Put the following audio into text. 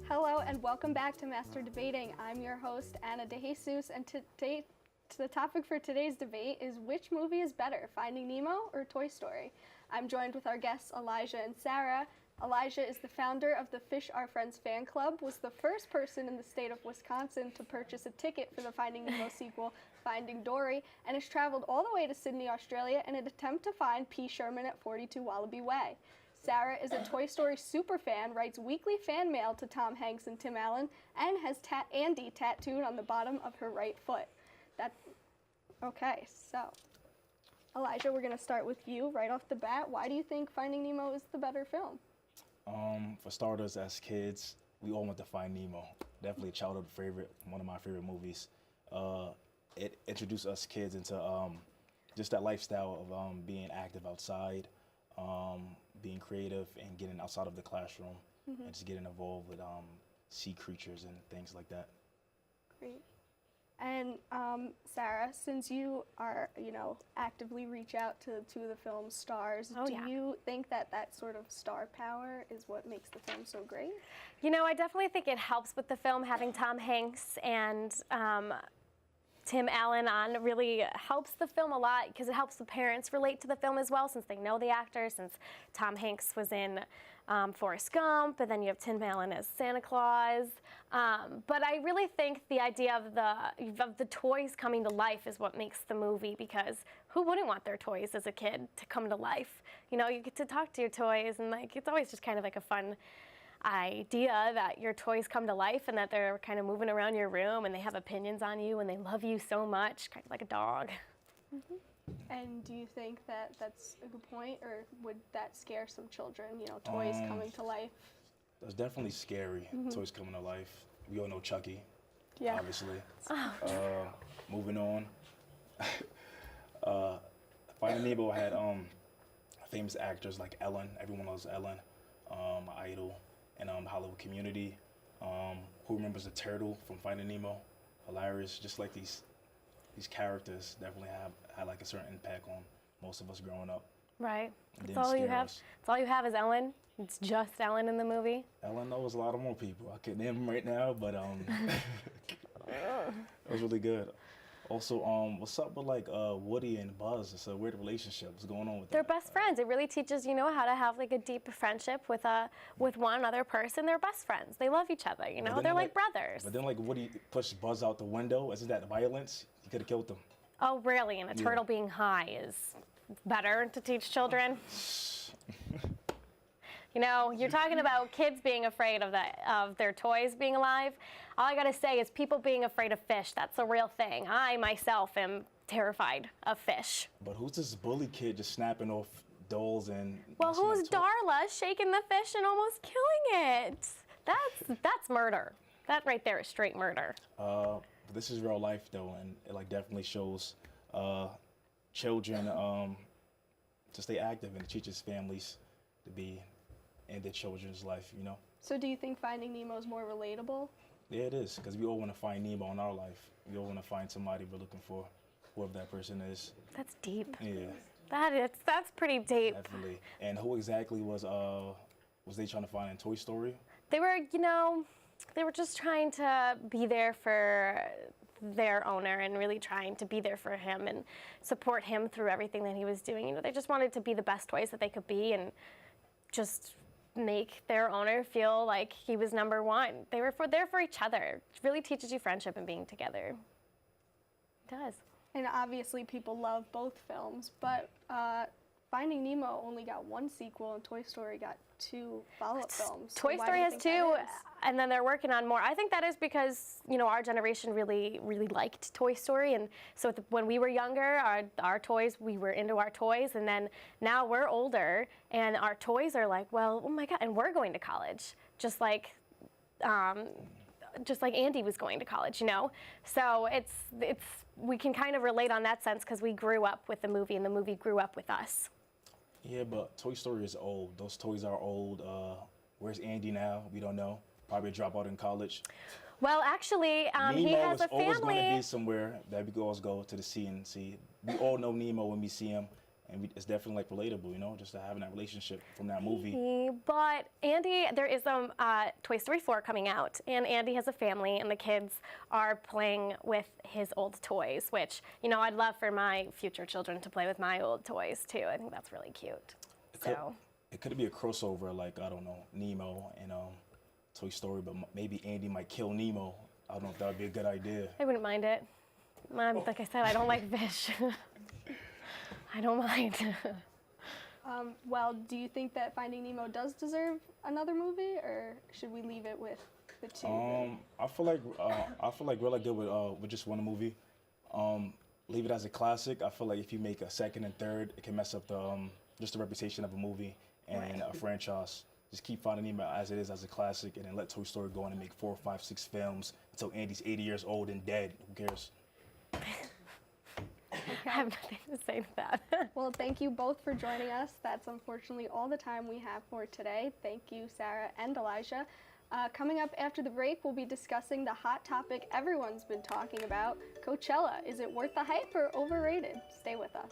Hello and welcome back to Master Debating. I'm your host, Anna DeJesus, and today, the topic for today's debate is which movie is better, Finding Nemo or Toy Story? I'm joined with our guests, Elijah and Sarah. Elijah is the founder of the Fish Are Friends fan club, was the first person in the state of Wisconsin to purchase a ticket for the Finding Nemo sequel, Finding Dory, and has traveled all the way to Sydney, Australia in an attempt to find P. Sherman at 42 Wallaby Way. Sarah is a Toy Story superfan, writes weekly fan mail to Tom Hanks and Tim Allen, and has Andy tattooed on the bottom of her right foot. Okay, so Elijah, we're going to start with you right off the bat. Why do you think Finding Nemo is the better film? For starters, as kids, we all went to Find Nemo. Definitely a childhood favorite, one of my favorite movies. It introduced us kids into just that lifestyle of being active outside, being creative, and getting outside of the classroom, and just getting involved with sea creatures and things like that. Great. And Sarah, since you are, actively reach out to two of the film's stars, do you think that sort of star power is what makes the film so great? I definitely think it helps with the film having Tom Hanks and Tim Allen on. Really helps the film a lot because it helps the parents relate to the film as well, since they know the actors, since Tom Hanks was in Forrest Gump, and then you have Tim Allen as Santa Claus. But I really think the idea of the toys coming to life is what makes the movie, because who wouldn't want their toys as a kid to come to life? You get to talk to your toys, and it's always just kind of like a fun idea that your toys come to life and that they're kind of moving around your room and they have opinions on you and they love you so much, kind of like a dog. And do you think that that's a good point, or would that scare some children, toys coming to life? That's definitely scary, toys coming to life. We all know Chucky, yeah, obviously. Moving on. Finding Nemo had famous actors like Ellen. Everyone loves Ellen, my idol, and the Hollywood community. Who remembers the turtle from Finding Nemo? Hilarious. Just like these characters definitely had like a certain impact on most of us growing up. Right. That's all you have. That's all you have is Ellen. It's just Ellen in the movie. Ellen knows a lot of more people. I can't name them right now, but it was really good. Also, what's up with Woody and Buzz? It's a weird relationship. What's going on with They're that? best friends. It really teaches how to have a deep friendship with one other person. They're best friends. They love each other. They're like brothers. But then Woody pushed Buzz out the window. Isn't that violence? He could have killed them. Oh, really? And a turtle being high is better to teach children. You're talking about kids being afraid of their toys being alive. All I gotta say is people being afraid of fish. That's a real thing. I myself am terrified of fish. But who's this bully kid just snapping off dolls and? Well, who's Darla shaking the fish and almost killing it? That's murder. That right there is straight murder. But this is real life though, and it definitely shows children to stay active, and it teaches families to be in their children's life, So do you think Finding Nemo is more relatable? Yeah, it is, because we all want to find Nemo in our life. We all want to find somebody we're looking for, whoever that person is. That's deep. Yeah. That's pretty deep. Definitely. And who exactly was they trying to find in Toy Story? They were, they were just trying to be there for their owner and really trying to be there for him and support him through everything that he was doing. They just wanted to be the best toys that they could be and just make their owner feel like he was number one. They were there for each other. It really teaches you friendship and being together. It does. And obviously people love both films, but Finding Nemo only got one sequel and Toy Story got 2 follow-up films. Toy Story has 2, and then they're working on more. I think that is because, our generation really, really liked Toy Story, and so when we were younger, our toys, we were into our toys, and then now we're older, and our toys are like, well, oh my God, and we're going to college, just like Andy was going to college, So we can kind of relate on that sense because we grew up with the movie, and the movie grew up with us. Yeah, but Toy Story is old. Those toys are old. Where's Andy now? We don't know. Probably drop out in college. Well, actually, he has a family. Nemo is always going to be somewhere that we always go to the sea and see. We all know Nemo when we see him, and it's definitely like relatable, you know, just to having that relationship from that movie. But Andy, there is Toy Story 4 coming out, and Andy has a family, and the kids are playing with his old toys, which, you know, I'd love for my future children to play with my old toys too. I think that's really cute. It could be a crossover, like, I don't know, Nemo and Toy Story, but maybe Andy might kill Nemo. I don't know if that would be a good idea. I wouldn't mind it. Like I said, I don't like fish. I don't mind. Well, do you think that Finding Nemo does deserve another movie, or should we leave it with the two? I feel like really good with just one movie. Leave it as a classic. I feel like if you make a second and third, it can mess up the just the reputation of a movie and a franchise. Just keep Finding Nemo as it is, as a classic, and then let Toy Story go on and make 4, 5, 6 films until Andy's 80 years old and dead. Who cares? I have nothing to say to that. Well, thank you both for joining us. That's unfortunately all the time we have for today. Thank you, Sarah and Elijah. Coming up after the break, we'll be discussing the hot topic everyone's been talking about, Coachella. Is it worth the hype or overrated? Stay with us.